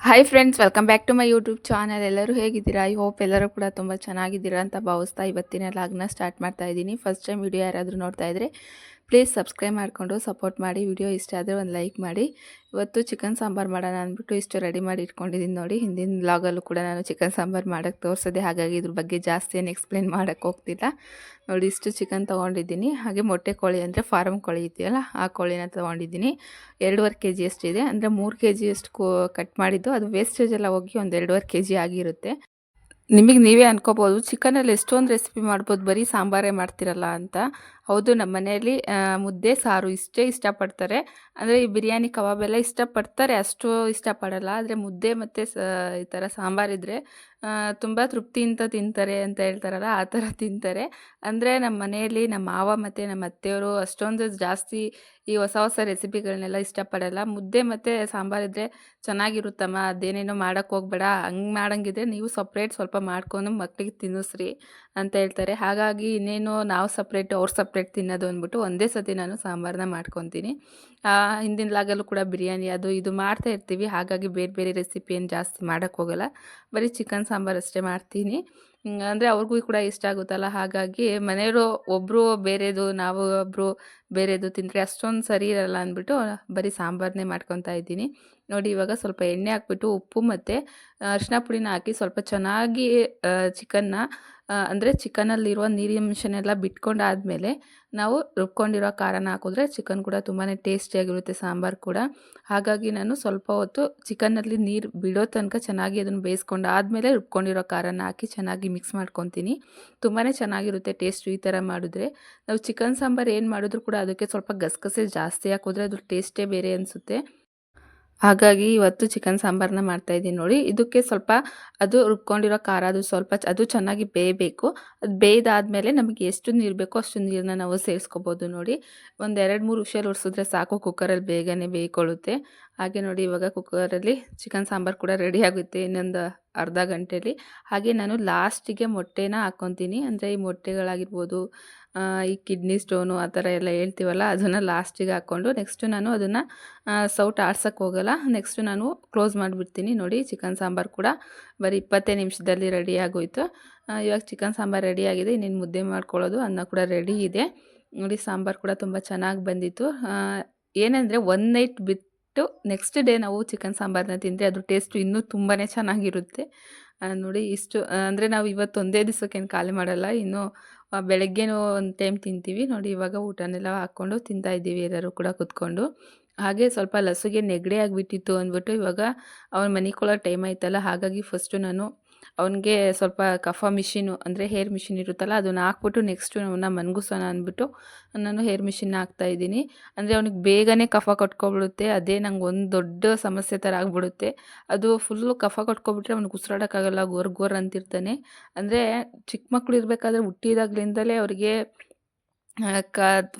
Hi friends, welcome back to my YouTube channel. ಎಲ್ಲರೂ ಹೇಗಿದ್ದೀರಾ? I hope ಎಲ್ಲರೂ ಕೂಡ ತುಂಬ ಚೆನ್ನಾಗಿದ್ದೀರಾ ಅಂತ ಭಾವಿಸ್ತಾ ಇವತ್ತಿನ ಲಾಗ್ನ ಸ್ಟಾರ್ಟ್ ಮಾಡ್ತಾ ಇದ್ದೀನಿ. ಫಸ್ಟ್ ಟೈಮ್ ವಿಡಿಯೋ ಯಾರಾದರೂ ನೋಡ್ತಾ ಇದ್ದರೆ ಪ್ಲೀಸ್ ಸಬ್ಸ್ಕ್ರೈಬ್ ಮಾಡಿಕೊಂಡು ಸಪೋರ್ಟ್ ಮಾಡಿ. ವಿಡಿಯೋ ಇಷ್ಟ ಆದರೆ ಒಂದು ಲೈಕ್ ಮಾಡಿ. ಇವತ್ತು ಚಿಕನ್ ಸಾಂಬಾರು ಮಾಡೋಣ ಅಂದ್ಬಿಟ್ಟು ಇಷ್ಟು ರೆಡಿ ಮಾಡಿ ಇಟ್ಕೊಂಡಿದ್ದೀನಿ ನೋಡಿ. ಹಿಂದಿನ ವ್ಲಾಗಲ್ಲೂ ಕೂಡ ನಾನು ಚಿಕನ್ ಸಾಂಬಾರು ಮಾಡೋಕ್ಕೆ ತೋರಿಸಿದೆ, ಹಾಗಾಗಿ ಇದ್ರ ಬಗ್ಗೆ ಜಾಸ್ತಿ ಏನು ಎಕ್ಸ್ಪ್ಲೇನ್ ಮಾಡೋಕ್ಕೆ ಹೋಗ್ತಿಲ್ಲ ನೋಡಿ. ಇಷ್ಟು ಚಿಕನ್ ತೊಗೊಂಡಿದ್ದೀನಿ. ಹಾಗೆ ಮೊಟ್ಟೆ ಕೋಳಿ ಅಂದರೆ ಫಾರಮ್ ಕೋಳಿ ಇದೆಯಲ್ಲ, ಆ ಕೋಳಿನ ತೊಗೊಂಡಿದ್ದೀನಿ. 2.5 kg ಅಷ್ಟಿದೆ. ಅಂದರೆ 3 kg ಅಷ್ಟು ಕಟ್ ಮಾಡಿದ್ದು, ಅದು ವೇಸ್ಟೇಜ್ ಎಲ್ಲ ಹೋಗಿ ಒಂದು 2.5 kg ಆಗಿರುತ್ತೆ. ನಿಮಗೆ ನೀವೇ ಅನ್ಕೋಬೋದು, ಚಿಕನಲ್ಲಿ ಎಷ್ಟೊಂದು ರೆಸಿಪಿ ಮಾಡ್ಬೋದು, ಬರೀ ಸಾಂಬಾರೇ ಮಾಡ್ತಿರಲ್ಲ ಅಂತ. ಹೌದು, ನಮ್ಮ ಮನೆಯಲ್ಲಿ ಮುದ್ದೆ ಸಾರು ಇಷ್ಟೇ ಇಷ್ಟಪಡ್ತಾರೆ. ಅಂದರೆ ಈ ಬಿರಿಯಾನಿ ಕಬಾಬ್ ಎಲ್ಲ ಇಷ್ಟಪಡ್ತಾರೆ, ಅಷ್ಟು ಇಷ್ಟಪಡಲ್ಲ. ಆದರೆ ಮುದ್ದೆ ಮತ್ತು ಈ ಥರ ಸಾಂಬಾರಿದ್ದರೆ ತುಂಬ ತೃಪ್ತಿಯಿಂದ ತಿಂತಾರೆ ಅಂತ ಹೇಳ್ತಾರಲ್ಲ, ಆ ಥರ ತಿಂತಾರೆ. ಅಂದರೆ ನಮ್ಮ ಮನೆಯಲ್ಲಿ ನಮ್ಮ ಮಾವ ಮತ್ತು ನಮ್ಮ ಅತ್ತೆಯವರು ಅಷ್ಟೊಂದು ಜಾಸ್ತಿ ಈ ಹೊಸ ಹೊಸ ರೆಸಿಪಿಗಳನ್ನೆಲ್ಲ ಇಷ್ಟಪಡಲ್ಲ. ಮುದ್ದೆ ಮತ್ತು ಸಾಂಬಾರಿದ್ದರೆ ಚೆನ್ನಾಗಿರುತ್ತಮ್ಮ, ಅದೇನೇನೋ ಮಾಡೋಕ್ಕೆ ಹೋಗ್ಬೇಡ, ಹಂಗೆ ಮಾಡಂಗಿದ್ರೆ ನೀವು ಸಪ್ರೇಟ್ ಸ್ವಲ್ಪ ಮಾಡ್ಕೊಂಡು ಮಕ್ಕಳಿಗೆ ತಿನ್ನಿಸ್ರಿ ಅಂತ ಹೇಳ್ತಾರೆ. ಹಾಗಾಗಿ ಇನ್ನೇನು ನಾವು ಸಪ್ರೇಟು ಅವ್ರು ಸಪ್ರೇಟ್ ತಿನ್ನೋದು ಅಂದ್ಬಿಟ್ಟು ಒಂದೇ ಸತಿ ನಾನು ಸಾಂಬಾರನ್ನ ಮಾಡ್ಕೊತೀನಿ. ಹಿಂದಿನ ಲಾಗಲ್ಲೂ ಕೂಡ ಬಿರಿಯಾನಿ ಅದು ಇದು ಮಾಡ್ತಾ ಇರ್ತೀವಿ, ಹಾಗಾಗಿ ಬೇರೆ ಬೇರೆ ರೆಸಿಪಿ ಏನು ಜಾಸ್ತಿ ಮಾಡೋಕ್ಕೆ ಹೋಗಲ್ಲ. ಬರೀ ಚಿಕನ್ ಸಾಂಬಾರು ಅಷ್ಟೇ ಮಾಡ್ತೀನಿ. ಅಂದರೆ ಅವ್ರಿಗೂ ಕೂಡ ಇಷ್ಟ ಆಗುತ್ತಲ್ಲ, ಹಾಗಾಗಿ ಮನೆಯವರು ಒಬ್ಬರು ಬೇರೆದು, ನಾವು ಒಬ್ಬರು ಬೇರೆದು ತಿಂದರೆ ಅಷ್ಟೊಂದು ಸರಿ ಇರಲ್ಲ ಅಂದ್ಬಿಟ್ಟು ಬರೀ ಸಾಂಬಾರನ್ನೇ ಮಾಡ್ಕೊತಾ ಇದ್ದೀನಿ ನೋಡಿ. ಇವಾಗ ಸ್ವಲ್ಪ ಎಣ್ಣೆ ಹಾಕ್ಬಿಟ್ಟು ಉಪ್ಪು ಮತ್ತು ಅರಿಶಿನ ಪುಡಿನ ಹಾಕಿ ಸ್ವಲ್ಪ ಚೆನ್ನಾಗಿ ಚಿಕನ್ನ ಅಂದರೆ ಚಿಕನಲ್ಲಿರುವ ನೀರಿನಂಶನೆಲ್ಲ ಬಿಟ್ಕೊಂಡಾದಮೇಲೆ ನಾವು ರುಬ್ಕೊಂಡಿರೋ ಖಾರನ ಹಾಕಿದ್ರೆ ಚಿಕನ್ ಕೂಡ ತುಂಬಾ ಟೇಸ್ಟಿಯಾಗಿರುತ್ತೆ, ಸಾಂಬಾರು ಕೂಡ. ಹಾಗಾಗಿ ನಾನು ಸ್ವಲ್ಪ ಹೊತ್ತು ಚಿಕನ್ನಲ್ಲಿ ನೀರು ಬಿಡೋ ತನಕ ಚೆನ್ನಾಗಿ ಅದನ್ನು ಬೇಯಿಸ್ಕೊಂಡು ಆದಮೇಲೆ ರುಬ್ಕೊಂಡಿರೋ ಖಾರನ ಹಾಕಿ ಚೆನ್ನಾಗಿ ಮಿಕ್ಸ್ ಮಾಡ್ಕೊತೀನಿ. ತುಂಬಾ ಚೆನ್ನಾಗಿರುತ್ತೆ ಟೇಸ್ಟು ಈ ಥರ ಮಾಡಿದ್ರೆ. ನಾವು ಚಿಕನ್ ಸಾಂಬಾರು ಏನು ಮಾಡಿದ್ರು ಕೂಡ ಅದಕ್ಕೆ ಸ್ವಲ್ಪ ಗಸಗಸೆ ಜಾಸ್ತಿ ಹಾಕಿದ್ರೆ ಅದ್ರ ಟೇಸ್ಟೇ ಬೇರೆ ಅನಿಸುತ್ತೆ. ಹಾಗಾಗಿ ಇವತ್ತು ಚಿಕನ್ ಸಾಂಬಾರನ್ನ ಮಾಡ್ತಾಯಿದ್ದೀನಿ ನೋಡಿ. ಇದಕ್ಕೆ ಸ್ವಲ್ಪ ಅದು ರುಬ್ಕೊಂಡಿರೋ ಖಾರ ಅದು ಸ್ವಲ್ಪ ಅದು ಚೆನ್ನಾಗಿ ಬೇಯಬೇಕು. ಅದು ಬೇಯ್ದಾದಮೇಲೆ ನಮಗೆ ಎಷ್ಟು ನೀರು ಬೇಕೋ ಅಷ್ಟು ನೀರನ್ನ ನಾವು ಸೇರಿಸ್ಕೋಬೋದು ನೋಡಿ. ಒಂದು 2-3 ವಿಷಲ್ ಹೊಡ್ಸಿದ್ರೆ ಸಾಕು, ಕುಕ್ಕರಲ್ಲಿ ಬೇಗನೆ ಬೇಯ್ಕೊಳ್ಳುತ್ತೆ. ಹಾಗೆ ನೋಡಿ, ಇವಾಗ ಕುಕ್ಕರಲ್ಲಿ ಚಿಕನ್ ಸಾಂಬಾರು ಕೂಡ ರೆಡಿ ಆಗುತ್ತೆ ಇನ್ನೊಂದು ಅರ್ಧ ಗಂಟೆಯಲ್ಲಿ. ಹಾಗೆ ನಾನು ಲಾಸ್ಟಿಗೆ ಮೊಟ್ಟೆನ ಹಾಕ್ಕೊತೀನಿ. ಅಂದರೆ ಈ ಮೊಟ್ಟೆಗಳಾಗಿರ್ಬೋದು, ಈ ಕಿಡ್ನಿ ಸ್ಟೋನು ಆ ಥರ ಎಲ್ಲ ಹೇಳ್ತೀವಲ್ಲ, ಅದನ್ನು ಲಾಸ್ಟಿಗೆ ಹಾಕ್ಕೊಂಡು ನೆಕ್ಸ್ಟು ನಾನು ಅದನ್ನು ಸೌಟ್ ಆಡ್ಸೋಕ್ಕೆ ಹೋಗಲ್ಲ. ನೆಕ್ಸ್ಟು ನಾನು ಕ್ಲೋಸ್ ಮಾಡಿಬಿಡ್ತೀನಿ ನೋಡಿ. ಚಿಕನ್ ಸಾಂಬಾರು ಕೂಡ ಬರೀ 20 ನಿಮಿಷದಲ್ಲಿ ರೆಡಿ ಆಗೋಯಿತು. ಇವಾಗ ಚಿಕನ್ ಸಾಂಬಾರು ರೆಡಿಯಾಗಿದೆ, ಇನ್ನೇನು ಮುದ್ದೆ ಮಾಡ್ಕೊಳ್ಳೋದು. ಅನ್ನ ಕೂಡ ರೆಡಿ ಇದೆ ನೋಡಿ. ಸಾಂಬಾರು ಕೂಡ ತುಂಬ ಚೆನ್ನಾಗಿ ಬಂದಿತ್ತು. ಏನಂದರೆ ಒನ್ ನೈಟ್ ಬಿಟ್ಟು ನೆಕ್ಸ್ಟ್ ಡೇ ನಾವು ಚಿಕನ್ ಸಾಂಬಾರನ್ನ ತಿಂದರೆ ಅದ್ರ ಟೇಸ್ಟು ಇನ್ನೂ ತುಂಬಾ ಚೆನ್ನಾಗಿರುತ್ತೆ ನೋಡಿ. ಇಷ್ಟು ಅಂದರೆ ನಾವು ಇವತ್ತು ಒಂದೇ ದಿವಸಕ್ಕೇನು ಖಾಲಿ ಮಾಡಲ್ಲ, ಇನ್ನು ಬೆಳಗ್ಗೆನೂ ಒಂದು ಟೈಮ್ ತಿಂತೀವಿ ನೋಡಿ. ಇವಾಗ ಊಟನೆಲ್ಲ ಹಾಕ್ಕೊಂಡು ತಿಂತಾಯಿದ್ದೀವಿ ಎಲ್ಲರೂ ಕೂಡ ಕೂತ್ಕೊಂಡು. ಹಾಗೆ ಸ್ವಲ್ಪ ಲಸುಗೆ ನೆಗಡಿ ಆಗಿಬಿಟ್ಟಿತ್ತು ಅಂದ್ಬಿಟ್ಟು ಇವಾಗ ಅವ್ನು ಮನಿಕೊಳ್ಳೋ ಟೈಮ್ ಆಯ್ತಲ್ಲ, ಹಾಗಾಗಿ ಫಸ್ಟು ನಾನು ಅವನಿಗೆ ಸ್ವಲ್ಪ ಕಫ ಮಿಷಿನು ಅಂದರೆ ಹೇರ್ ಮಿಷಿನ್ ಇರುತ್ತಲ್ಲ, ಅದನ್ನು ಹಾಕ್ಬಿಟ್ಟು ನೆಕ್ಸ್ಟು ಅವನ್ನ ಮನ್ಗಿಸೋಣ ಅಂದ್ಬಿಟ್ಟು ನಾನು ಹೇರ್ ಮಿಷಿನ್ನ ಹಾಕ್ತಾಯಿದ್ದೀನಿ. ಅಂದರೆ ಅವ್ನಿಗೆ ಬೇಗನೆ ಕಫ ಕಟ್ಕೊಬಿಡುತ್ತೆ, ಅದೇ ನಂಗೆ ಒಂದು ದೊಡ್ಡ ಸಮಸ್ಯೆ ಥರ ಆಗಿಬಿಡುತ್ತೆ. ಅದು ಫುಲ್ಲು ಕಫ ಕಟ್ಕೊಬಿಟ್ರೆ ಅವ್ನಿಗೆ ಉಸಿರಾಡೋಕ್ಕಾಗಲ್ಲ, ಗೋರ್ ಗೋರ್ ಅಂತಿರ್ತಾನೆ. ಅಂದರೆ ಚಿಕ್ಕ ಮಕ್ಕಳು ಇರಬೇಕಾದ್ರೆ ಹುಟ್ಟಿದಾಗ್ಲಿಂದಲೇ ಅವ್ರಿಗೆ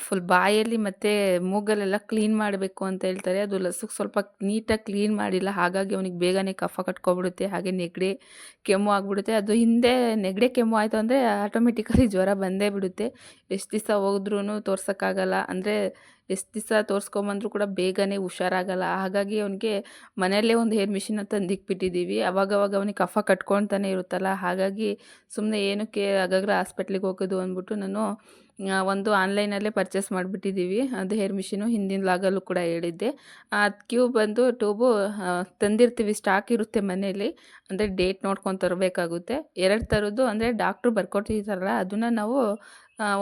ಫುಲ್ ಬಾಯಲ್ಲಿ ಮತ್ತು ಮೂಗಲ್ಲೆಲ್ಲ ಕ್ಲೀನ್ ಮಾಡಬೇಕು ಅಂತ ಹೇಳ್ತಾರೆ. ಅದು ಲಸುಗೆ ಸ್ವಲ್ಪ ನೀಟಾಗಿ ಕ್ಲೀನ್ ಮಾಡಿಲ್ಲ, ಹಾಗಾಗಿ ಅವನಿಗೆ ಬೇಗನೆ ಕಫ ಕಟ್ಕೊಬಿಡುತ್ತೆ. ಹಾಗೆ ನೆಗಡಿ ಕೆಮ್ಮು ಆಗಿಬಿಡುತ್ತೆ. ಅದು ಹಿಂದೆ ನೆಗಡಿ ಕೆಮ್ಮು ಆಯಿತು ಅಂದರೆ ಆಟೋಮೆಟಿಕಲಿ ಜ್ವರ ಬಂದೇ ಬಿಡುತ್ತೆ. ಎಷ್ಟು ದಿವಸ ಹೋದ್ರೂ ತೋರ್ಸೋಕ್ಕಾಗಲ್ಲ. ಅಂದರೆ ಎಷ್ಟು ದಿವಸ ತೋರಿಸ್ಕೊಂಬಂದ್ರೂ ಕೂಡ ಬೇಗನೆ ಹುಷಾರಾಗಲ್ಲ. ಹಾಗಾಗಿ ಅವನಿಗೆ ಮನೆಯಲ್ಲೇ ಒಂದು ಹೇರ್ ಮಿಷಿನ್ನ ತಂದಿಕ್ಬಿಟ್ಟಿದ್ದೀವಿ. ಅವಾಗವಾಗ ಅವನಿಗೆ ಕಫ ಕಟ್ಕೊಳ್ತಾನೆ ಇರುತ್ತಲ್ಲ, ಹಾಗಾಗಿ ಸುಮ್ಮನೆ ಏನಕ್ಕೆ ಆಗಾಗ ಹಾಸ್ಪಿಟ್ಲಿಗೆ ಹೋಗೋದು ಅಂದ್ಬಿಟ್ಟು ನಾನು ಒಂದು ಆನ್ಲೈನಲ್ಲೇ ಪರ್ಚೇಸ್ ಮಾಡಿಬಿಟ್ಟಿದ್ದೀವಿ. ಅದು ಹೇರ್ ಮಿಷಿನು ಹಿಂದಿನ ಲಾಗಲ್ಲೂ ಕೂಡ ಹೇಳಿದ್ದೆ. ಕ್ಯೂಬ್ ಬಂದು ಟ್ಯೂಬು ತಂದಿರ್ತೀವಿ, ಸ್ಟಾಕ್ ಇರುತ್ತೆ ಮನೆಯಲ್ಲಿ. ಅಂದರೆ ಡೇಟ್ ನೋಡ್ಕೊಂಡು ತರಬೇಕಾಗುತ್ತೆ. 2 ಥರದ್ದು ಅಂದರೆ ಡಾಕ್ಟ್ರು ಬರ್ಕೊಟ್ಟಿರ್ತಾರಲ್ಲ, ಅದನ್ನು ನಾವು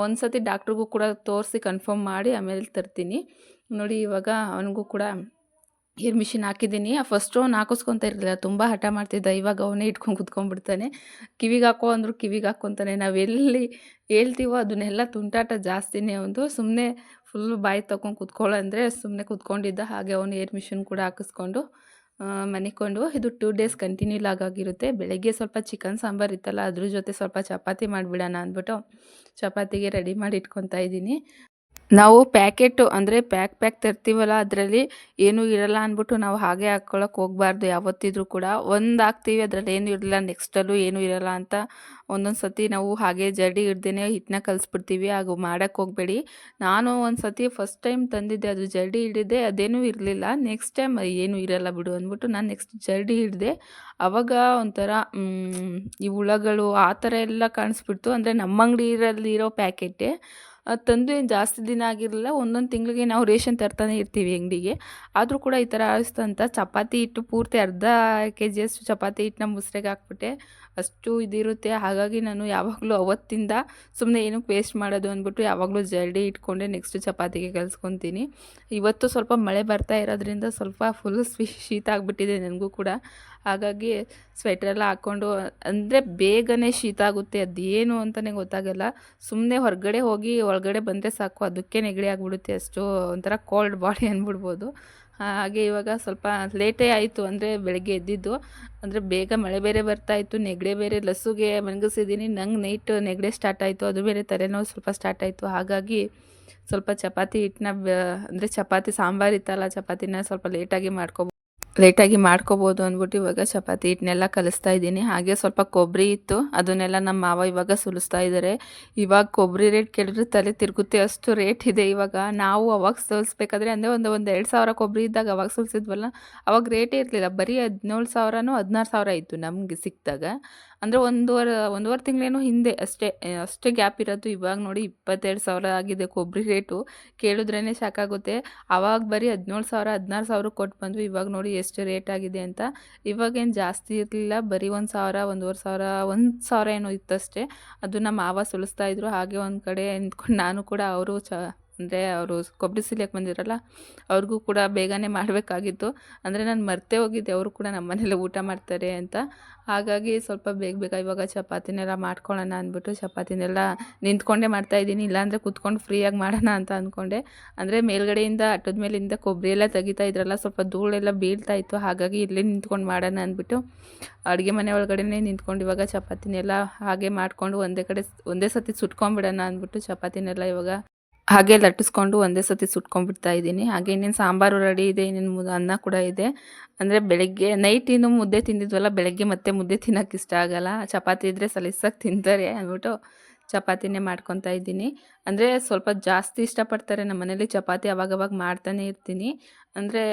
ಒಂದು ಸತಿ ಡಾಕ್ಟ್ರಿಗೂ ಕೂಡ ತೋರಿಸಿ ಕನ್ಫರ್ಮ್ ಮಾಡಿ ಆಮೇಲೆ ತರ್ತೀನಿ ನೋಡಿ. ಇವಾಗ ಅವನಿಗೂ ಕೂಡ ಹೇರ್ ಮಿಷಿನ್ ಹಾಕಿದ್ದೀನಿ. ಫಸ್ಟು ಅವ್ನು ಹಾಕಿಸ್ಕೊತಾ ಇರಲಿಲ್ಲ, ತುಂಬ ಹಠ ಮಾಡ್ತಿದ್ದ. ಇವಾಗ ಅವನೇ ಇಟ್ಕೊಂಡು ಕುತ್ಕೊಂಡ್ಬಿಡ್ತಾನೆ. ಕಿವಿಗೆ ಹಾಕೋ ಅಂದರೂ ಕಿವಿಗೆ ಹಾಕ್ಕೊತಾನೆ. ನಾವೆಲ್ಲಿ ಹೇಳ್ತೀವೋ ಅದನ್ನೆಲ್ಲ ತುಂಟಾಟ ಜಾಸ್ತಿನೇ ಅವನದು. ಸುಮ್ಮನೆ ಫುಲ್ಲು ಬಾಯಿ ತೊಗೊಂಡು ಕುತ್ಕೊಳ್ಳೋ ಅಂದರೆ ಸುಮ್ಮನೆ ಕುತ್ಕೊಂಡಿದ್ದ. ಹಾಗೆ ಅವನು ಹೇರ್ ಮಿಷಿನ್ ಕೂಡ ಹಾಕಿಸ್ಕೊಂಡು ಮನಿಕೊಂಡು. ಇದು 2 ಡೇಸ್ ಕಂಟಿನ್ಯೂ ಆಗಿರುತ್ತೆ. ಬೆಳಗ್ಗೆ ಸ್ವಲ್ಪ ಚಿಕನ್ ಸಾಂಬಾರು ಇತ್ತಲ್ಲ, ಅದ್ರ ಜೊತೆ ಸ್ವಲ್ಪ ಚಪಾತಿ ಮಾಡಿಬಿಡೋಣ ಅಂದ್ಬಿಟ್ಟು ಚಪಾತಿಗೆ ರೆಡಿ ಮಾಡಿ ಇಟ್ಕೊತಾ ಇದ್ದೀನಿ. ನಾವು ಪ್ಯಾಕೆಟು ಅಂದರೆ ಪ್ಯಾಕ್ ತರ್ತೀವಲ್ಲ ಅದರಲ್ಲಿ ಏನೂ ಇರಲ್ಲ ಅಂದ್ಬಿಟ್ಟು ನಾವು ಹಾಗೆ ಹಾಕ್ಕೊಳಕ್ಕೆ ಹೋಗಬಾರ್ದು ಯಾವತ್ತಿದ್ರೂ ಕೂಡ. ಒಂದು ಹಾಕ್ತೀವಿ ಅದರಲ್ಲಿ ಏನೂ ಇರಲ್ಲ, ನೆಕ್ಸ್ಟಲ್ಲೂ ಏನೂ ಇರಲ್ಲ ಅಂತ ಒಂದೊಂದು ಸತಿ ನಾವು ಹಾಗೆ ಜರಡಿ ಹಿಡ್ದೇನೆ ಹಿಟ್ಟನ್ನ ಕಲಿಸ್ಬಿಡ್ತೀವಿ. ಹಾಗೆ ಮಾಡಕ್ಕೆ ಹೋಗಬೇಡಿ. ನಾನು ಒಂದು ಸತಿ ಫಸ್ಟ್ ಟೈಮ್ ತಂದಿದ್ದೆ, ಅದು ಜರಡಿ ಹಿಡಿದೆ ಅದೇನೂ ಇರಲಿಲ್ಲ. ನೆಕ್ಸ್ಟ್ ಟೈಮ್ ಏನೂ ಇರಲ್ಲ ಬಿಡು ಅಂದ್ಬಿಟ್ಟು ನಾನು ನೆಕ್ಸ್ಟ್ ಜರಡಿ ಹಿಡಿದೆ. ಆವಾಗ ಒಂಥರ ಈ ಹುಳಗಳು ಆ ಥರ ಎಲ್ಲ ಕಾಣಿಸ್ಬಿಡ್ತು. ಅಂದರೆ ನಮ್ಮ ಅಂಗಡಿರಲ್ಲಿರೋ ಪ್ಯಾಕೆಟೇ. ಅದು ತಂದು ಏನು ಜಾಸ್ತಿ ದಿನ ಆಗಿರಲಿಲ್ಲ. ಒಂದೊಂದು ತಿಂಗಳಿಗೆ ನಾವು ರೇಷನ್ ತರ್ತಾನೆ ಇರ್ತೀವಿ ಅಂಗಡಿಗೆ. ಆದರೂ ಕೂಡ ಈ ಥರ ಆಯಿಸ್ತಂತ ಚಪಾತಿ ಹಿಟ್ಟು ಪೂರ್ತಿ ಅರ್ಧ ಕೆಜಿಯಷ್ಟು ಚಪಾತಿ ಹಿಟ್ಟನ್ನ ಮುಸ್ರೆಗೆ ಹಾಕ್ಬಿಟ್ಟೆ. ಅಷ್ಟು ಇದಿರುತ್ತೆ. ಹಾಗಾಗಿ ನಾನು ಯಾವಾಗಲೂ ಅವತ್ತಿಂದ ಸುಮ್ಮನೆ ಏನಕ್ಕೆ ವೇಸ್ಟ್ ಮಾಡೋದು ಅಂದ್ಬಿಟ್ಟು ಯಾವಾಗಲೂ ಜರಡಿ ಇಟ್ಕೊಂಡೆ ನೆಕ್ಸ್ಟ್ ಚಪಾತಿಗೆ ಕಲಿಸ್ಕೊತೀನಿ. ಇವತ್ತು ಸ್ವಲ್ಪ ಮಳೆ ಬರ್ತಾ ಇರೋದ್ರಿಂದ ಸ್ವಲ್ಪ ಫುಲ್ ಶೀತ ಆಗಿಬಿಟ್ಟಿದೆ ನನಗೂ ಕೂಡ. ಹಾಗಾಗಿ ಸ್ವೆಟ್ರೆಲ್ಲ ಹಾಕ್ಕೊಂಡು ಅಂದರೆ ಬೇಗನೆ ಶೀತ ಆಗುತ್ತೆ. ಅದೇನು ಅಂತಲೇ ಗೊತ್ತಾಗಲ್ಲ. ಸುಮ್ಮನೆ ಹೊರಗಡೆ ಹೋಗಿ ಒಳಗಡೆ ಬಂದರೆ ಸಾಕು ಅದಕ್ಕೆ ನೆಗಡಿ ಆಗಿಬಿಡುತ್ತೆ. ಅಷ್ಟು ಒಂಥರ ಕೋಲ್ಡ್ ಬಾಡಿ ಅಂದ್ಬಿಡ್ಬೋದು. ಹಾಗೆ ಇವಾಗ ಸ್ವಲ್ಪ ಲೇಟೇ ಆಯಿತು, ಅಂದರೆ ಬೆಳಗ್ಗೆ ಎದ್ದಿದ್ದು. ಅಂದರೆ ಬೇಗ ಮಳೆ ಬೇರೆ ಬರ್ತಾಯಿತ್ತು, ನೆಗಡಿ ಬೇರೆ ಲಸ್ಸುಗೆ ಮಲಗಿಸಿದ್ದೀನಿ. ನಂಗೆ ನೈಟ್ ನೆಗಡಿ ಸ್ಟಾರ್ಟ್ ಆಯಿತು, ಅದು ಬೇರೆ ತಲೆನೋವು ಸ್ವಲ್ಪ ಸ್ಟಾರ್ಟ್ ಆಯಿತು. ಹಾಗಾಗಿ ಸ್ವಲ್ಪ ಚಪಾತಿ ಹಿಟ್ಟನ್ನ ಅಂದರೆ ಚಪಾತಿ ಸಾಂಬಾರು ಇತ್ತಲ್ಲ, ಚಪಾತಿನ ಸ್ವಲ್ಪ ಲೇಟಾಗಿ ಮಾಡ್ಕೋಬೋದು ಅಂದ್ಬಿಟ್ಟು ಇವಾಗ ಚಪಾತಿ ಹಿಟ್ಟನ್ನೆಲ್ಲ ಕಲಿಸ್ತಾ ಇದ್ದೀನಿ. ಹಾಗೆ ಸ್ವಲ್ಪ ಕೊಬ್ಬರಿ ಇತ್ತು, ಅದನ್ನೆಲ್ಲ ನಮ್ಮ ಮಾವ ಇವಾಗ ಸುಲಿಸ್ತಾ ಇದ್ದಾರೆ. ಇವಾಗ ಕೊಬ್ಬರಿ ರೇಟ್ ಕೇಳಿದ್ರೆ ತಲೆ ತಿರುಗುತ್ತೆ, ಅಷ್ಟು ರೇಟ್ ಇದೆ ಇವಾಗ. ನಾವು ಅವಾಗ ಸುಲಿಸ್ಬೇಕಾದ್ರೆ ಅಂದರೆ ಒಂದು 2,000 ಕೊಬ್ಬರಿ ಇದ್ದಾಗ ಅವಾಗ ಸುಲಿಸಿದ್ವಲ್ಲ, ಅವಾಗ ರೇಟೇ ಇರಲಿಲ್ಲ. ಬರೀ 17,000ನೋ 16,000 ಇತ್ತು ನಮಗೆ ಸಿಕ್ಕಿದಾಗ. ಅಂದರೆ ಒಂದೂವರೆ ತಿಂಗಳೇನೋ ಹಿಂದೆ ಅಷ್ಟೇ ಗ್ಯಾಪ್ ಇರೋದು. ಇವಾಗ ನೋಡಿ 22,000 ಆಗಿದೆ ಕೊಬ್ಬರಿ ರೇಟು. ಕೇಳಿದ್ರೇ ಸಾಕಾಗುತ್ತೆ. ಆವಾಗ ಬರೀ 17,000 16,000 ಕೊಟ್ಟು ಬಂದ್ವಿ. ಇವಾಗ ನೋಡಿ ಎಷ್ಟು ರೇಟ್ ಆಗಿದೆ ಅಂತ. ಇವಾಗೇನು ಜಾಸ್ತಿ ಇರಲಿಲ್ಲ, ಬರೀ 1,000 1,500 1,000 ಏನೋ ಇತ್ತಷ್ಟೇ. ಅದು ನಮ್ಮ ಮಾವ ಸುಲಿಸ್ತಾ ಇದ್ರು. ಹಾಗೆ ಒಂದು ಕಡೆ ನಿಂತ್ಕೊಂಡು ನಾನು ಕೂಡ ಅಂದರೆ ಅವರು ಕೊಬ್ಬರಿ ಸುಲಿಯಕ್ಕೆ ಬಂದಿರಲ್ಲ, ಅವ್ರಿಗೂ ಕೂಡ ಬೇಗನೆ ಮಾಡಬೇಕಾಗಿತ್ತು. ಅಂದರೆ ನಾನು ಮರ್ತೇ ಹೋಗಿದ್ದೆ ಅವರು ಕೂಡ ನಮ್ಮ ಮನೇಲಿ ಊಟ ಮಾಡ್ತಾರೆ ಅಂತ. ಹಾಗಾಗಿ ಸ್ವಲ್ಪ ಬೇಗ ಇವಾಗ ಚಪಾತಿನೆಲ್ಲ ಮಾಡ್ಕೊಳ್ಳೋಣ ಅಂದ್ಬಿಟ್ಟು ಚಪಾತಿನೆಲ್ಲ ನಿಂತ್ಕೊಂಡೇ ಮಾಡ್ತಾಯಿದ್ದೀನಿ. ಇಲ್ಲಾಂದರೆ ಕೂತ್ಕೊಂಡು ಫ್ರೀಯಾಗಿ ಮಾಡೋಣ ಅಂತ ಅಂದ್ಕೊಂಡೆ. ಅಂದರೆ ಮೇಲ್ಗಡೆಯಿಂದ ಅಟ್ಟದ ಮೇಲಿಂದ ಕೊಬ್ಬರಿ ಎಲ್ಲ ತೆಗಿತಾ ಇದ್ರಲ್ಲ, ಸ್ವಲ್ಪ ಧೂಳೆಲ್ಲ ಬೀಳ್ತಾ ಇತ್ತು. ಹಾಗಾಗಿ ಇಲ್ಲೇ ನಿಂತ್ಕೊಂಡು ಮಾಡೋಣ ಅಂದ್ಬಿಟ್ಟು ಅಡುಗೆ ಮನೆ ಒಳಗಡೆನೇ ನಿಂತ್ಕೊಂಡು ಇವಾಗ ಚಪಾತಿನೆಲ್ಲ ಹಾಗೆ ಮಾಡಿಕೊಂಡು ಒಂದೇ ಸತಿ ಸುಟ್ಕೊಂಡ್ಬಿಡೋಣ ಅಂದ್ಬಿಟ್ಟು ಚಪಾತಿನೆಲ್ಲ ಇವಾಗ ಹಾಗೆ ಲಟ್ಟಿಸ್ಕೊಂಡು ಒಂದೇ ಸತಿ ಸುಟ್ಕೊಂಡ್ಬಿಡ್ತಾ ಇದ್ದೀನಿ. ಹಾಗೆ ಇನ್ನೇನು ಸಾಂಬಾರು ರೆಡಿ ಇದೆ, ಇನ್ನೇನು ಅನ್ನ ಕೂಡ ಇದೆ. ಅಂದರೆ ಬೆಳಗ್ಗೆ ನೈಟಿಂದು ಮುದ್ದೆ ತಿಂದಿದ್ವಲ್ಲ, ಬೆಳಗ್ಗೆ ಮತ್ತೆ ಮುದ್ದೆ ತಿನ್ನೋಕೆ ಇಷ್ಟ ಆಗಲ್ಲ. ಚಪಾತಿ ಇದ್ದರೆ ಸಲೀಸಾಗಿ ತಿಂತಾರೆ ಅಂದ್ಬಿಟ್ಟು ಚಪಾತಿನೇ ಮಾಡ್ಕೊತಾ ಇದ್ದೀನಿ. ಅಂದರೆ ಸ್ವಲ್ಪ ಜಾಸ್ತಿ ಇಷ್ಟಪಡ್ತಾರೆ ನಮ್ಮ ಮನೇಲಿ ಚಪಾತಿ. ಅವಾಗವಾಗ ಮಾಡ್ತಾನೆ ಇರ್ತೀನಿ. ಅಂದರೆ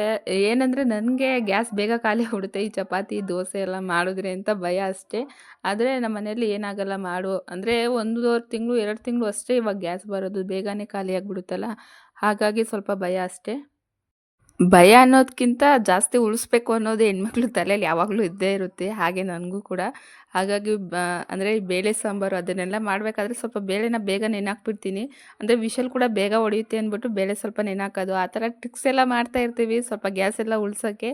ಏನಂದರೆ ನನಗೆ ಗ್ಯಾಸ್ ಬೇಗ ಖಾಲಿ ಆಗ್ಬಿಡುತ್ತೆ ಈ ಚಪಾತಿ ದೋಸೆ ಎಲ್ಲ ಮಾಡಿದ್ರೆ ಅಂತ ಭಯ ಅಷ್ಟೇ. ಆದರೆ ನಮ್ಮ ಮನೇಲಿ ಏನಾಗಲ್ಲ ಮಾಡು ಅಂದರೆ 1 ತಿಂಗಳು 2 ತಿಂಗಳು ಅಷ್ಟೇ ಇವಾಗ ಗ್ಯಾಸ್ ಬರೋದು, ಬೇಗನೆ ಖಾಲಿ ಆಗಿಬಿಡುತ್ತಲ್ಲ. ಹಾಗಾಗಿ ಸ್ವಲ್ಪ ಭಯ ಅಷ್ಟೇ. ಭಯ ಅನ್ನೋದಕ್ಕಿಂತ ಜಾಸ್ತಿ ಉಳಿಸ್ಬೇಕು ಅನ್ನೋದು ಹೆಣ್ಮಕ್ಳು ತಲೆಯಲ್ಲಿ ಯಾವಾಗಲೂ ಇದ್ದೇ ಇರುತ್ತೆ. ಹಾಗೆ ನನಗೂ ಕೂಡ. ಹಾಗಾಗಿ ಅಂದರೆ ಬೇಳೆ ಸಾಂಬಾರು ಅದನ್ನೆಲ್ಲ ಮಾಡಬೇಕಾದ್ರೆ ಸ್ವಲ್ಪ ಬೇಳೆನ ಬೇಗ ನೆನೆಹಾಕ್ಬಿಡ್ತೀನಿ. ಅಂದರೆ ವಿಷಲ್ ಕೂಡ ಬೇಗ ಹೊಡೆಯುತ್ತೆ ಅಂದ್ಬಿಟ್ಟು ಬೇಳೆ ಸ್ವಲ್ಪ ನೆನೆಹಾಕೋದು, ಆ ಥರ ಟ್ರಿಕ್ಸ್ ಎಲ್ಲ ಮಾಡ್ತಾ ಇರ್ತೀವಿ ಸ್ವಲ್ಪ ಗ್ಯಾಸ್ ಎಲ್ಲ ಉಳ್ಸೋಕ್ಕೆ.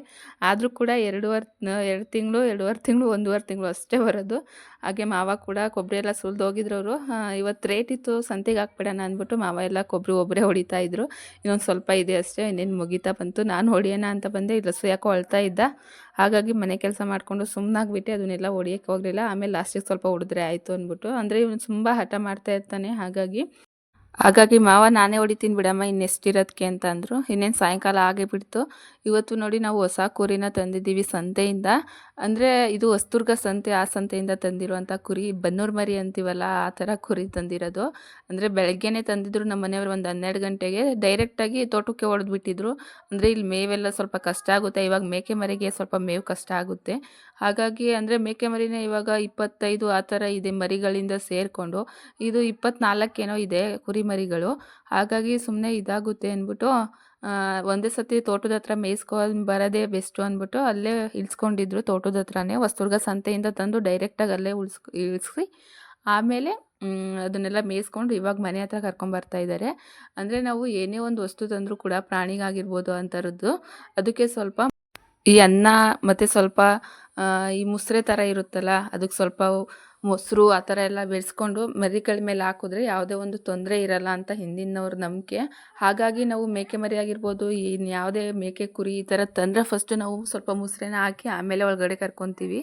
ಆದರೂ ಕೂಡ 2 ತಿಂಗಳು 2.5 ತಿಂಗಳು 1.5 ತಿಂಗಳು ಅಷ್ಟೇ ಬರೋದು. ಹಾಗೆ ಮಾವ ಕೂಡ ಕೊಬ್ಬರಿ ಎಲ್ಲ ಸುಲಿದು ಹೋಗಿದ್ರವರು. ಇವತ್ತು ರೇಟ್ ಇತ್ತು ಸಂತೆಗೆ ಹಾಕ್ಬಿಡೋಣ ಅಂದ್ಬಿಟ್ಟು ಮಾವ ಎಲ್ಲ ಕೊಬ್ಬರಿ ಒಬ್ಬರೇ ಹೊಡಿತಾ ಇದ್ರು. ಇನ್ನೊಂದು ಸ್ವಲ್ಪ ಇದೆ ಅಷ್ಟೇ, ಇನ್ನೇನು ಮುಗೀತಾ ಬಂತು. ನಾನು ಹೊಡಿಯೋಣ ಅಂತ ಬಂದೆ, ಇಲ್ಲ ಯಾಕೋ ಅಳ್ತಾ ಇದ್ದ. ಹಾಗಾಗಿ ಮನೆ ಕೆಲಸ ಮಾಡಿಕೊಂಡು ಸುಮ್ಮನಾಗ್ಬಿಟ್ಟೆ, ಅದನ್ನೆಲ್ಲ ಹೊಡಿಯೋಕ್ಕೆ ಹೋಗಲಿಲ್ಲ. ಆಮೇಲೆ ಲಾಸ್ಟಿಗೆ ಸ್ವಲ್ಪ ಹೊಡೆದ್ರೆ ಆಯಿತು ಅಂದ್ಬಿಟ್ಟು. ಅಂದರೆ ಇವನು ತುಂಬ ಹಠ ಮಾಡ್ತಾ ಇರ್ತಾನೆ. ಹಾಗಾಗಿ ಮಾವ ನಾನೇ ಹೊಡಿತೀನಿ ಬಿಡಮ್ಮ ಇನ್ನೆಷ್ಟಿರೋದಕ್ಕೆ ಅಂತ ಅಂದರು. ಇನ್ನೇನು ಸಾಯಂಕಾಲ ಆಗೇ ಬಿಡ್ತು. ಇವತ್ತು ನೋಡಿ ನಾವು ಹೊಸ ಕುರಿನ ತಂದಿದ್ದೀವಿ ಸಂತೆಯಿಂದ. ಅಂದರೆ ಇದು ಹೊಸದುರ್ಗ ಸಂತೆ, ಆ ಸಂತೆಯಿಂದ ತಂದಿರುವಂಥ ಕುರಿ. ಬನ್ನೂರು ಮರಿ ಅಂತೀವಲ್ಲ ಆ ಥರ ಕುರಿ ತಂದಿರೋದು. ಅಂದರೆ ಬೆಳಗ್ಗೆನೇ ತಂದಿದ್ರು ನಮ್ಮ ಮನೆಯವರು ಒಂದು 12 ಗಂಟೆಗೆ. ಡೈರೆಕ್ಟಾಗಿ ತೋಟಕ್ಕೆ ಹೊಡೆದ್ಬಿಟ್ಟಿದ್ರು. ಅಂದರೆ ಇಲ್ಲಿ ಮೇವೆಲ್ಲ ಸ್ವಲ್ಪ ಕಷ್ಟ ಆಗುತ್ತೆ. ಇವಾಗ ಮೇಕೆ ಮರಿಗೆ ಸ್ವಲ್ಪ ಮೇವು ಕಷ್ಟ ಆಗುತ್ತೆ. ಹಾಗಾಗಿ ಅಂದರೆ ಮೇಕೆ ಮರಿನೇ ಇವಾಗ 25 ಆ ಥರ ಇದೆ ಮರಿಗಳಿಂದ ಸೇರಿಕೊಂಡು. ಇದು 24 ಏನೋ ಇದೆ ಕುರಿ ಮರಿಗಳು. ಹಾಗಾಗಿ ಸುಮ್ಮನೆ ಇದಾಗುತ್ತೆ ಅಂದ್ಬಿಟ್ಟು ಒಂದೇ ಸತಿ ತೋಟದ ಹತ್ರ ಮೇಯಿಸ್ಕೊಂಡು ಬರೋದೇ ಬೆಸ್ಟು ಅಂದ್ಬಿಟ್ಟು ಅಲ್ಲೇ ಇಳಿಸ್ಕೊಂಡಿದ್ರು ತೋಟದ ಹತ್ರನೇ. ಹೊಸದುರ್ಗ ಸಂತೆಯಿಂದ ತಂದು ಡೈರೆಕ್ಟಾಗಿ ಅಲ್ಲೇ ಇಳಿಸಿ ಆಮೇಲೆ ಅದನ್ನೆಲ್ಲ ಮೇಯಿಸ್ಕೊಂಡು ಇವಾಗ ಮನೆ ಹತ್ರ ಕರ್ಕೊಂಬರ್ತಾ ಇದ್ದಾರೆ. ಅಂದರೆ ನಾವು ಏನೇ ಒಂದು ವಸ್ತು ತಂದರೂ ಕೂಡ ಪ್ರಾಣಿಗಾಗಿರ್ಬೋದು ಅಂಥರದ್ದು, ಅದಕ್ಕೆ ಸ್ವಲ್ಪ ಈ ಅನ್ನ ಮತ್ತು ಸ್ವಲ್ಪ ಈ ಮುಸ್ರೆ ಥರ ಇರುತ್ತಲ್ಲ, ಅದಕ್ಕೆ ಸ್ವಲ್ಪ ಮೊಸರು ಆ ಥರ ಎಲ್ಲ ಬೆರೆಸ್ಕೊಂಡು ಮರಿಗಳ ಮೇಲೆ ಹಾಕಿದ್ರೆ ಯಾವುದೇ ಒಂದು ತೊಂದರೆ ಇರಲ್ಲ ಅಂತ ಹಿಂದಿನವ್ರ ನಂಬಿಕೆ. ಹಾಗಾಗಿ ನಾವು ಮೇಕೆ ಮರಿ ಆಗಿರ್ಬೋದು, ಯಾವುದೇ ಮೇಕೆ ಕುರಿ ಈ ಥರ ತಂದರೆ ಫಸ್ಟು ನಾವು ಸ್ವಲ್ಪ ಮೊಸರನ್ನ ಹಾಕಿ ಆಮೇಲೆ ಒಳಗಡೆ ಕರ್ಕೊತೀವಿ.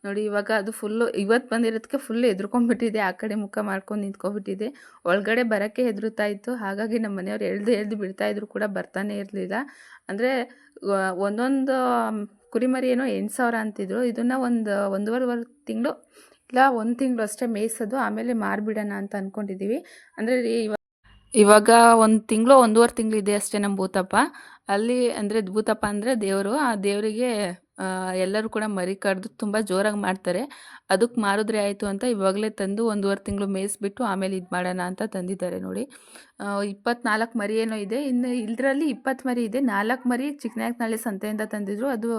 ನೋಡಿ ಇವಾಗ ಅದು ಫುಲ್ಲು ಇವತ್ತು ಬಂದಿರೋದಕ್ಕೆ ಫುಲ್ ಹೆದ್ರ್ಕೊಂಡ್ಬಿಟ್ಟಿದೆ, ಆ ಕಡೆ ಮುಖ ಮಾಡ್ಕೊಂಡು ನಿಂತ್ಕೊಂಡ್ಬಿಟ್ಟಿದೆ. ಒಳಗಡೆ ಬರೋಕ್ಕೆ ಹೆದರುತ್ತಾ ಇತ್ತು. ಹಾಗಾಗಿ ನಮ್ಮ ಮನೆಯವ್ರು ಎಳ್ದು ಬಿಡ್ತಾಯಿದ್ರು ಕೂಡ ಬರ್ತಾನೆ ಇರಲಿಲ್ಲ. ಅಂದರೆ ಒಂದೊಂದು ಕುರಿಮರಿ ಏನೋ 8,000 ಅಂತಿದ್ರು. ಇದನ್ನು ಒಂದೂವರೆ ತಿಂಗಳು ಇಲ್ಲ 1 ತಿಂಗಳು ಅಷ್ಟೇ ಮೇಯಿಸೋದು, ಆಮೇಲೆ ಮಾರಿಬಿಡೋಣ ಅಂತ ಅಂದ್ಕೊಂಡಿದ್ದೀವಿ. ಅಂದರೆ ಇವಾಗ 1 ತಿಂಗಳು 1.5 ತಿಂಗಳು ಇದೆ ಅಷ್ಟೇ ನಮ್ಮ ಭೂತಪ್ಪ. ಅಲ್ಲಿ ಅಂದರೆ ಭೂತಪ್ಪ ಅಂದರೆ ದೇವರು. ಆ ದೇವರಿಗೆ ಎಲ್ಲರೂ ಕೂಡ ಮರಿ ಕಡ್ದು ತುಂಬ ಜೋರಾಗಿ ಮಾಡ್ತಾರೆ. ಅದಕ್ಕೆ ಮಾರಿದ್ರೆ ಆಯಿತು ಅಂತ ಇವಾಗಲೇ ತಂದು 1.5 ತಿಂಗಳು ಮೇಯಿಸ್ಬಿಟ್ಟು ಆಮೇಲೆ ಇದು ಮಾಡೋಣ ಅಂತ ತಂದಿದ್ದಾರೆ ನೋಡಿ. 24 ಮರಿ ಏನೋ ಇದೆ. ಇನ್ನು ಇದರಲ್ಲಿ 20 ಮರಿ ಇದೆ. 4 ಮರಿ ಚಿಕ್ಕನಾಯಕನಹಳ್ಳಿ ಸಂತೆಯಿಂದ ತಂದಿದ್ರು, ಅದು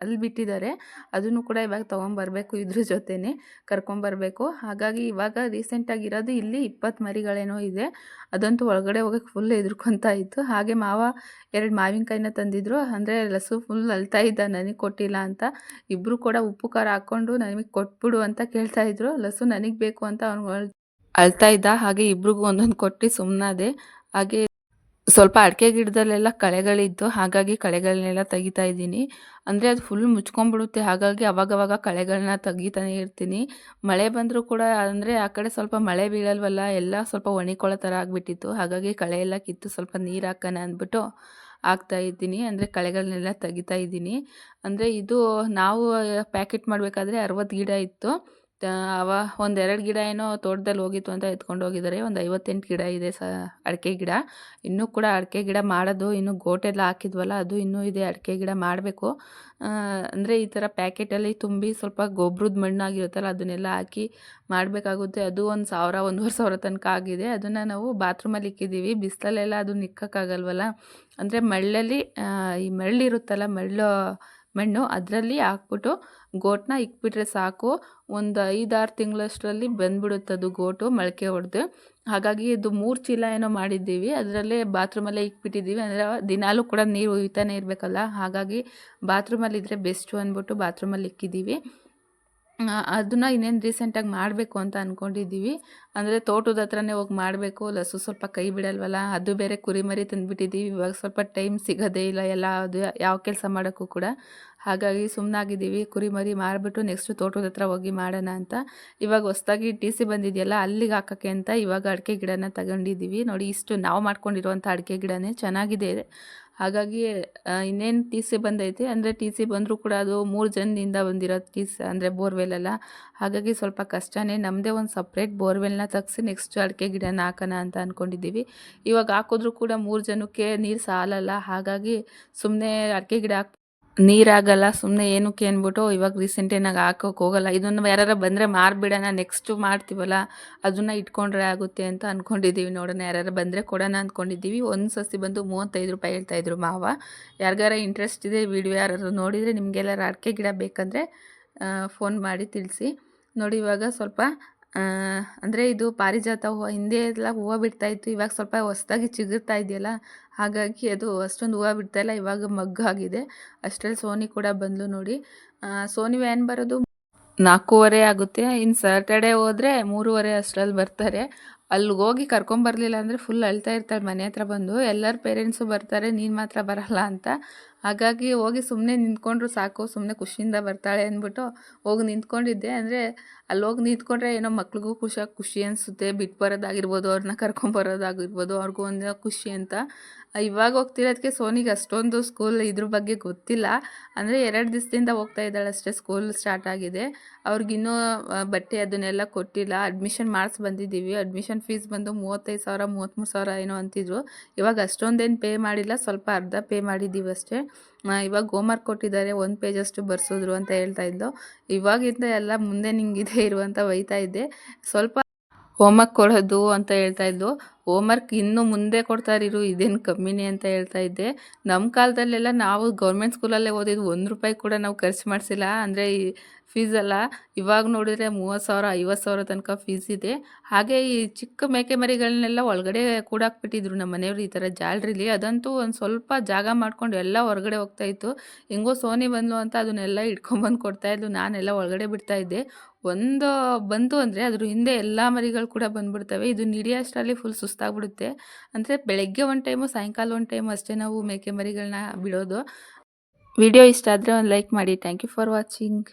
ಅಲ್ಲಿ ಬಿಟ್ಟಿದ್ದಾರೆ. ಅದನ್ನು ಕೂಡ ಇವಾಗ ತೊಗೊಂಬರ್ಬೇಕು, ಇದ್ರ ಜೊತೆನೇ ಕರ್ಕೊಂಬರ್ಬೇಕು. ಹಾಗಾಗಿ ಇವಾಗ ರೀಸೆಂಟಾಗಿರೋದು ಇಲ್ಲಿ 20 ಮರಿಗಳೇನೋ ಇದೆ. ಅದಂತೂ ಒಳಗಡೆ ಹೋಗೋಕ್ಕೆ ಫುಲ್ ಹೆದರ್ಕೊತಾ ಇತ್ತು. ಹಾಗೆ ಮಾವ 2 ಮಾವಿನಕಾಯಿನ ತಂದಿದ್ರು. ಅಂದರೆ ಲಸು ಫುಲ್ ಅಳ್ತಾ ಇದ್ದ ನನಗೆ ಕೊಟ್ಟಿಲ್ಲ ಅಂತ. ಇಬ್ಬರು ಕೂಡ ಉಪ್ಪು ಖಾರ ಹಾಕ್ಕೊಂಡು ನನಗೆ ಕೊಟ್ಬಿಡು ಅಂತ ಕೇಳ್ತಾಯಿದ್ರು. ಲಸು ನನಗೆ ಬೇಕು ಅಂತ ಅವ್ನು ಅಳ್ತಾ ಇದ್ದ. ಹಾಗೆ ಇಬ್ರಿಗೂ ಒಂದೊಂದು ಕೊಟ್ಟು ಸುಮ್ಮನಾದೆ. ಹಾಗೆ ಸ್ವಲ್ಪ ಅಡಿಕೆ ಗಿಡದಲ್ಲೆಲ್ಲ ಕಳೆಗಳಿತ್ತು, ಹಾಗಾಗಿ ಕಳೆಗಳನ್ನೆಲ್ಲ ತೆಗಿತಾ ಇದ್ದೀನಿ. ಅಂದರೆ ಅದು ಫುಲ್ ಮುಚ್ಕೊಂಡ್ಬಿಡುತ್ತೆ, ಹಾಗಾಗಿ ಅವಾಗವಾಗ ಕಳೆಗಳನ್ನ ತೆಗಿತಾನೆ ಇರ್ತೀನಿ. ಮಳೆ ಬಂದರೂ ಕೂಡ ಅಂದರೆ ಆ ಕಡೆ ಸ್ವಲ್ಪ ಮಳೆ ಬೀಳಲ್ವಲ್ಲ, ಎಲ್ಲ ಸ್ವಲ್ಪ ಒಣಕೊಳ್ಳೋ ಥರ ಆಗಿಬಿಟ್ಟಿತ್ತು. ಹಾಗಾಗಿ ಕಳೆ ಎಲ್ಲ ಕಿತ್ತು ಸ್ವಲ್ಪ ನೀರು ಹಾಕೋಣ ಅಂದ್ಬಿಟ್ಟು ಹಾಕ್ತಾಯಿದ್ದೀನಿ. ಅಂದರೆ ಕಳೆಗಳನ್ನೆಲ್ಲ ತೆಗಿತಾ ಇದ್ದೀನಿ. ಅಂದರೆ ಇದು ನಾವು ಪ್ಯಾಕೆಟ್ ಮಾಡಬೇಕಾದ್ರೆ 60 ಗಿಡ ಇತ್ತು. ಒಂದೆರಡು ಗಿಡ ಏನೋ ತೋಟದಲ್ಲಿ ಹೋಗಿತ್ತು ಅಂತ ಎತ್ಕೊಂಡು ಹೋಗಿದ್ದಾರೆ. ಒಂದು 58 ಗಿಡ ಇದೆ ಅಡಿಕೆ ಗಿಡ. ಇನ್ನೂ ಕೂಡ ಅಡಿಕೆ ಗಿಡ ಮಾಡೋದು, ಇನ್ನೂ ಗೋಟೆಲ್ಲ ಹಾಕಿದ್ವಲ್ಲ ಅದು ಇನ್ನೂ ಇದೆ. ಅಡಿಕೆ ಗಿಡ ಮಾಡಬೇಕು. ಅಂದರೆ ಈ ಥರ ಪ್ಯಾಕೆಟಲ್ಲಿ ತುಂಬಿ ಸ್ವಲ್ಪ ಗೊಬ್ಬರದ ಮಣ್ಣಾಗಿರುತ್ತಲ್ಲ ಅದನ್ನೆಲ್ಲ ಹಾಕಿ ಮಾಡಬೇಕಾಗುತ್ತೆ. ಅದು 1,000 1,500 ತನಕ ಆಗಿದೆ. ಅದನ್ನು ನಾವು ಬಾತ್ರೂಮಲ್ಲಿ ಇಕ್ಕಿದ್ದೀವಿ. ಬಿಸಿಲಲ್ಲೆಲ್ಲ ಅದು ನಿಕ್ಕಕ್ಕಾಗಲ್ವಲ್ಲ. ಅಂದರೆ ಮಳ್ಳಲ್ಲಿ ಈ ಮಳ್ಳಿರುತ್ತಲ್ಲ ಮಣ್ಣು ಅದರಲ್ಲಿ ಹಾಕ್ಬಿಟ್ಟು ಗೋಟನ್ನ ಇಕ್ಬಿಟ್ರೆ ಸಾಕು. ಒಂದು 5-6 ತಿಂಗಳಷ್ಟರಲ್ಲಿ ಬಂದ್ಬಿಡುತ್ತದು ಗೋಟು ಮೊಳಕೆ ಹೊಡೆದು. ಹಾಗಾಗಿ ಇದು 3 ಚೀಲ ಏನೋ ಮಾಡಿದ್ದೀವಿ, ಅದರಲ್ಲೇ ಬಾತ್ರೂಮಲ್ಲೇ ಇಕ್ಬಿಟ್ಟಿದ್ದೀವಿ. ಅಂದರೆ ದಿನಾಲೂ ಕೂಡ ನೀರು ಉಯ್ತಾನೆ ಇರಬೇಕಲ್ಲ, ಹಾಗಾಗಿ ಬಾತ್ರೂಮಲ್ಲಿದ್ದರೆ ಬೆಸ್ಟು ಅಂದ್ಬಿಟ್ಟು ಬಾತ್ರೂಮಲ್ಲಿ ಇಕ್ಕಿದ್ದೀವಿ. ಅದನ್ನು ಇನ್ನೇನು ರೀಸೆಂಟಾಗಿ ಮಾಡಬೇಕು ಅಂತ ಅಂದ್ಕೊಂಡಿದ್ದೀವಿ. ಅಂದರೆ ತೋಟದ ಹತ್ರನೇ ಹೋಗಿ ಮಾಡಬೇಕು. ಲಸು ಸ್ವಲ್ಪ ಕೈ ಬಿಡಲ್ವಲ್ಲ, ಅದು ಬೇರೆ ಕುರಿಮರಿ ತಂದುಬಿಟ್ಟಿದ್ದೀವಿ. ಇವಾಗ ಸ್ವಲ್ಪ ಟೈಮ್ ಸಿಗೋದೇ ಇಲ್ಲ ಎಲ್ಲ ಅದು ಯಾವ ಕೆಲಸ ಮಾಡೋಕ್ಕೂ ಕೂಡ. ಹಾಗಾಗಿ ಸುಮ್ಮನಾಗಿದ್ದೀವಿ. ಕುರಿಮರಿ ಮಾರಿಬಿಟ್ಟು ನೆಕ್ಸ್ಟು ತೋಟದ ಹತ್ರ ಹೋಗಿ ಮಾಡೋಣ ಅಂತ. ಇವಾಗ ಹೊಸ್ದಾಗಿ TC ಬಂದಿದೆಯಲ್ಲ ಅಲ್ಲಿಗೆ ಹಾಕೋಕ್ಕೆ ಅಂತ ಇವಾಗ ಅಡಿಕೆ ಗಿಡನ ತಗೊಂಡಿದ್ದೀವಿ. ನೋಡಿ ಇಷ್ಟು ನಾವು ಮಾಡ್ಕೊಂಡಿರುವಂಥ ಅಡಿಕೆ ಗಿಡನೇ ಚೆನ್ನಾಗಿದೆ. ಹಾಗಾಗಿ ಇನ್ನೇನು TC ಬಂದೈತೆ. ಅಂದರೆ TC ಬಂದರೂ ಕೂಡ ಅದು 3 ಜನದಿಂದ ಬಂದಿರೋ TC, ಅಂದರೆ ಬೋರ್ವೆಲ್ಲ. ಹಾಗಾಗಿ ಸ್ವಲ್ಪ ಕಷ್ಟನೇ. ನಮ್ಮದೇ ಒಂದು ಸಪ್ರೇಟ್ ಬೋರ್ವೆಲ್ನ ತೆಗ್ಸಿ ನೆಕ್ಸ್ಟ್ ಅಡಿಕೆ ಗಿಡನ ಹಾಕೋಣ ಅಂತ ಅಂದ್ಕೊಂಡಿದ್ದೀವಿ. ಇವಾಗ ಹಾಕಿದ್ರೂ ಕೂಡ 3 ಜನಕ್ಕೆ ನೀರು ಸಾಲಲ್ಲ. ಹಾಗಾಗಿ ಸುಮ್ಮನೆ ಅಡಿಕೆ ಗಿಡ ನೀರಾಗಲ್ಲ, ಸುಮ್ಮನೆ ಏನಕ್ಕೆ ಅಂದ್ಬಿಟ್ಟು ಇವಾಗ ರೀಸೆಂಟೇನಾಗಿ ಹಾಕೋಕೆ ಹೋಗಲ್ಲ. ಇದನ್ನು ಯಾರು ಬಂದರೆ ಮಾರಿಬಿಡೋಣ, ನೆಕ್ಸ್ಟು ಮಾಡ್ತೀವಲ್ಲ ಅದನ್ನು ಇಟ್ಕೊಂಡ್ರೆ ಆಗುತ್ತೆ ಅಂತ ಅಂದ್ಕೊಂಡಿದ್ದೀವಿ. ನೋಡೋಣ ಯಾರು ಬಂದರೆ ಕೊಡೋಣ ಅಂದ್ಕೊಂಡಿದ್ದೀವಿ. ಒಂದು ಸಸಿ ಬಂದು 35 ರೂಪಾಯಿ ಹೇಳ್ತಾಯಿದ್ರು ಮಾವ. ಯಾರಿಗಾರ ಇಂಟ್ರೆಸ್ಟ್ ಇದೆ, ವಿಡಿಯೋ ಯಾರಾದ್ರು ನೋಡಿದರೆ ನಿಮಗೆಲ್ಲರ ಅಡಿಕೆ ಗಿಡ ಬೇಕಂದರೆ ಫೋನ್ ಮಾಡಿ ತಿಳಿಸಿ. ನೋಡಿ ಇವಾಗ ಸ್ವಲ್ಪ ಅಂದರೆ ಇದು ಪಾರಿಜಾತ ಹೂವು. ಹಿಂದೆ ಎಲ್ಲ ಹೂವು ಬಿಡ್ತಾಯಿತ್ತು, ಇವಾಗ ಸ್ವಲ್ಪ ಹೊಸ್ದಾಗಿ ಚಿಗುರ್ತಾ ಇದೆಯಲ್ಲ, ಹಾಗಾಗಿ ಅದು ಅಷ್ಟೊಂದು ಹೂವು ಬಿಡ್ತಾಯಿಲ್ಲ. ಇವಾಗ ಮಗ್ಗಾಗಿದೆ. ಅಷ್ಟರಲ್ಲಿ ಸೋನಿ ಕೂಡ ಬಂದಳು ನೋಡಿ. ಸೋನಿ ವ್ಯಾನ್ ಬರೋದು 4:15 ಆಗುತ್ತೆ. ಇನ್ನು ಸ್ಯಾಟರ್ಡೆ ಹೋದರೆ 3:30 ಅಷ್ಟರಲ್ಲಿ ಬರ್ತಾರೆ. ಅಲ್ಲಿಗೆ ಹೋಗಿ ಕರ್ಕೊಂಬರ್ಲಿಲ್ಲ ಅಂದರೆ ಫುಲ್ ಅಳ್ತಾ ಇರ್ತಾಳೆ ಮನೆ ಹತ್ರ ಬಂದು. ಎಲ್ಲರ ಪೇರೆಂಟ್ಸು ಬರ್ತಾರೆ, ನೀನು ಮಾತ್ರ ಬರಲ್ಲ ಅಂತ. ಹಾಗಾಗಿ ಹೋಗಿ ಸುಮ್ಮನೆ ನಿಂತ್ಕೊಂಡ್ರು ಸಾಕು, ಸುಮ್ಮನೆ ಖುಷಿಯಿಂದ ಬರ್ತಾಳೆ ಅಂದ್ಬಿಟ್ಟು ಹೋಗಿ ನಿಂತ್ಕೊಂಡಿದ್ದೆ. ಅಂದರೆ ಅಲ್ಲಿ ಹೋಗಿ ನಿಂತ್ಕೊಂಡ್ರೆ ಏನೋ ಮಕ್ಳಿಗೂ ಖುಷಿ ಅನಿಸುತ್ತೆ. ಬಿಟ್ಟು ಬರೋದಾಗಿರ್ಬೋದು, ಅವ್ರನ್ನ ಕರ್ಕೊಂಬರೋದಾಗಿರ್ಬೋದು, ಅವ್ರಿಗೂ ಒಂದು ಖುಷಿ ಅಂತ. ಇವಾಗ ಹೋಗ್ತಿರೋದಕ್ಕೆ ಸೋನಿಗೆ ಅಷ್ಟೊಂದು ಸ್ಕೂಲ್ ಇದ್ರ ಬಗ್ಗೆ ಗೊತ್ತಿಲ್ಲ. ಅಂದರೆ 2 ದಿವಸದಿಂದ ಹೋಗ್ತಾ ಇದ್ದಾಳೆ ಅಷ್ಟೇ. ಸ್ಕೂಲ್ ಸ್ಟಾರ್ಟ್ ಆಗಿದೆ. ಅವ್ರಿಗಿನ್ನೂ ಬಟ್ಟೆ ಅದನ್ನೆಲ್ಲ ಕೊಟ್ಟಿಲ್ಲ. ಅಡ್ಮಿಷನ್ ಮಾಡಿಸಿ ಬಂದಿದ್ದೀವಿ. ಅಡ್ಮಿಷನ್ ಫೀಸ್ ಬಂದು 35,000 33,000 ಏನೋ ಅಂತಿದ್ರು. ಇವಾಗ ಅಷ್ಟೊಂದೇನು ಪೇ ಮಾಡಿಲ್ಲ, ಸ್ವಲ್ಪ ಅರ್ಧ ಪೇ ಮಾಡಿದ್ದೀವಿ ಅಷ್ಟೇ. ಇವಾಗ ಹೋಮ್ವರ್ಕ್ ಕೊಟ್ಟಿದ್ದಾರೆ, 1 ಪೇಜಷ್ಟು ಬರ್ಸಿದ್ರು ಅಂತ ಹೇಳ್ತಾ ಇದ್ದು. ಇವಾಗಿಂದ ಎಲ್ಲ ಮುಂದೆ ನಿಂಗಿದೆ ಇರುವಂತ ಬೈತಾ ಇದ್ದೆ. ಸ್ವಲ್ಪ ಹೋಮ್ವರ್ಕ್ ಕೊಡೋದು ಅಂತ ಹೇಳ್ತಾ ಇದ್ದು. ಹೋಮ್‌ವರ್ಕ್ ಇನ್ನು ಮುಂದೆ ಕೊಡ್ತಾರಿರು ಇದೇನು ಕಮ್ಮಿನೇ ಅಂತ ಹೇಳ್ತಾ ಇದ್ದೆ. ನಮ್ಮ ಕಾಲದಲ್ಲೆಲ್ಲ ನಾವು ಗೌರ್ಮೆಂಟ್ ಸ್ಕೂಲಲ್ಲೇ ಓದಿದ್ದು ₹1 ಕೂಡ ನಾವು ಖರ್ಚು ಮಾಡಿಸಿಲ್ಲ. ಅಂದರೆ ಈ ಫೀಸೆಲ್ಲ ಇವಾಗ ನೋಡಿದ್ರೆ 30,000 50,000 ತನಕ ಫೀಸ್ ಇದೆ. ಹಾಗೆ ಈ ಚಿಕ್ಕ ಮೇಕೆ ಮರಿಗಳನ್ನೆಲ್ಲ ಒಳಗಡೆ ಕೂಡಾಕ್ಬಿಟ್ಟಿದ್ರು ನಮ್ಮ ಮನೆಯವರು ಈ ಥರ ಜಾಲರಿಲಿ. ಅದಂತೂ ಒಂದು ಸ್ವಲ್ಪ ಜಾಗ ಮಾಡ್ಕೊಂಡು ಎಲ್ಲ ಹೊರಗಡೆ ಹೋಗ್ತಾ ಇತ್ತು. ಹೆಂಗೋ ಸೋನಿ ಬಂದ್ಲು ಅಂತ ಅದನ್ನೆಲ್ಲ ಹಿಡ್ಕೊಂಬಂದು ಕೊಡ್ತಾಯಿದ್ಲು. ನಾನೆಲ್ಲ ಒಳಗಡೆ ಬಿಡ್ತಾ ಇದ್ದೆ. ಒಂದು ಬಂತು ಅಂದರೆ ಅದ್ರ ಹಿಂದೆ ಎಲ್ಲ ಮರಿಗಳು ಕೂಡ ಬಂದ್ಬಿಡ್ತವೆ. ಇದನ್ನ ಹಿಡಿಯೋಷ್ಟರಲ್ಲಿ ಫುಲ್ ಸುಸ್ತಾಗ್ಬಿಡುತ್ತೆ. ಅಂದರೆ ಬೆಳಗ್ಗೆ ಒಂದು ಟೈಮು ಸಾಯಂಕಾಲ ಒಂದು ಟೈಮು ಅಷ್ಟೇ ನಾವು ಮೇಕೆ ಮರಿಗಳನ್ನ ಬಿಡೋದು. ವಿಡಿಯೋ ಇಷ್ಟ ಆದರೆ ಒಂದು ಲೈಕ್ ಮಾಡಿ. Thank you for watching.